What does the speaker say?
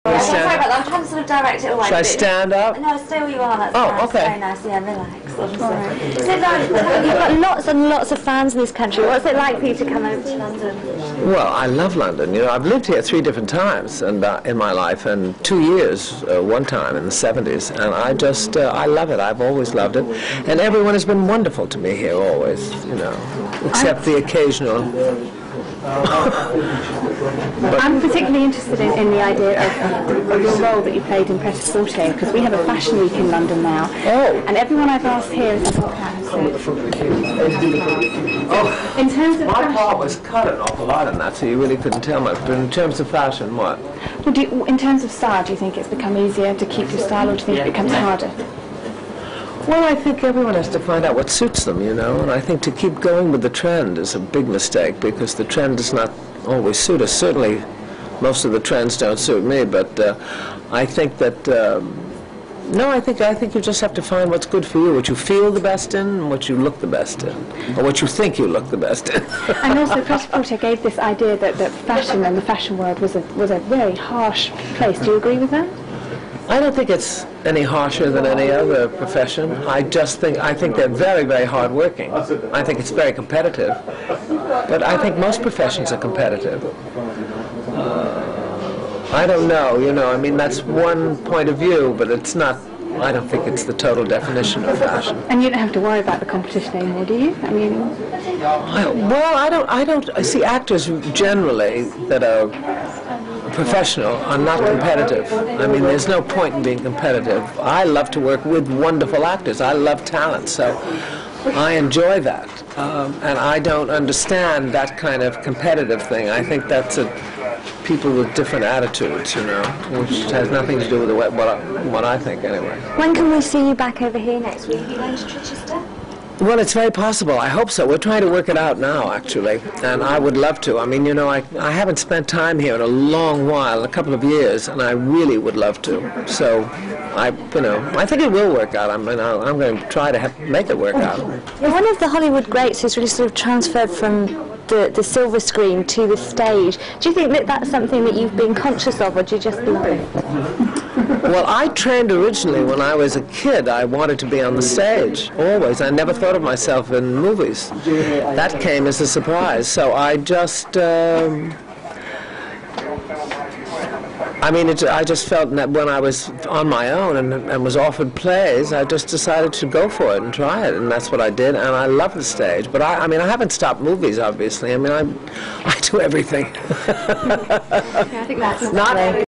Sorry about that. I'm trying to sort of direct it away. Should I stand up? No, stay where you are. That's Oh, nice. okay. Very nice. Yeah, relax. So, you've got lots and lots of fans in this country. What's it like for you to come over to London? Well, I love London. You know, I've lived here 3 different times and in my life, and 2 years one time in the 70s, and I love it. I've always loved it, and everyone has been wonderful to me here always. You know, except the occasional. I'm particularly interested in the idea of your role that you played in Pret-a-Porter, because we have a fashion week in London now. Oh. And everyone I've asked here is in terms of my fashion, part was cut an awful lot in that, so you really couldn't tell much. But in terms of fashion, what? well, in terms of style, do you think it's become easier to keep your style, or do you think it becomes harder? Well, I think everyone has to find out what suits them, you know, and I think to keep going with the trend is a big mistake, because the trend does not always suit us. Certainly, most of the trends don't suit me, but I think that, no, I think you just have to find what's good for you, what you feel the best in, and what you look the best in, or what you think you look the best in. And also, Pret-a-Porter gave this idea that fashion and the fashion world was a very harsh place. Do you agree with that? I don't think it's any harsher than any other profession. I think they're very, very hard-working. I think it's very competitive. But I think most professions are competitive. I don't know, you know, I mean, that's one point of view, but it's not, I don't think it's the total definition of fashion. And you don't have to worry about the competition anymore, do you? I mean, I don't see actors generally that are professional are not competitive. I mean, there's no point in being competitive. I love to work with wonderful actors. I love talent, so I enjoy that. And I don't understand that kind of competitive thing. I think that's people with different attitudes, you know, which has nothing to do with what I think anyway. When can we see you back over here next week? Are you going to Chichester? Well, it's very possible. I hope so. We're trying to work it out now, actually, and I would love to. I mean, you know, I haven't spent time here in a long while, a couple of years, and I really would love to. So, I think it will work out. I'm going to try to make it work out. You're one of the Hollywood greats who's really sort of transferred from the silver screen to the stage. Do you think that that's something that you've been conscious of, or do you just love it? Well, I trained originally when I was a kid. I wanted to be on the stage, always. I never thought of myself in movies. That came as a surprise. So I just, I just felt that when I was on my own and was offered plays, I just decided to go for it and try it, and that's what I did, and I love the stage. But I haven't stopped movies, obviously. I mean, I do everything. I think that's Not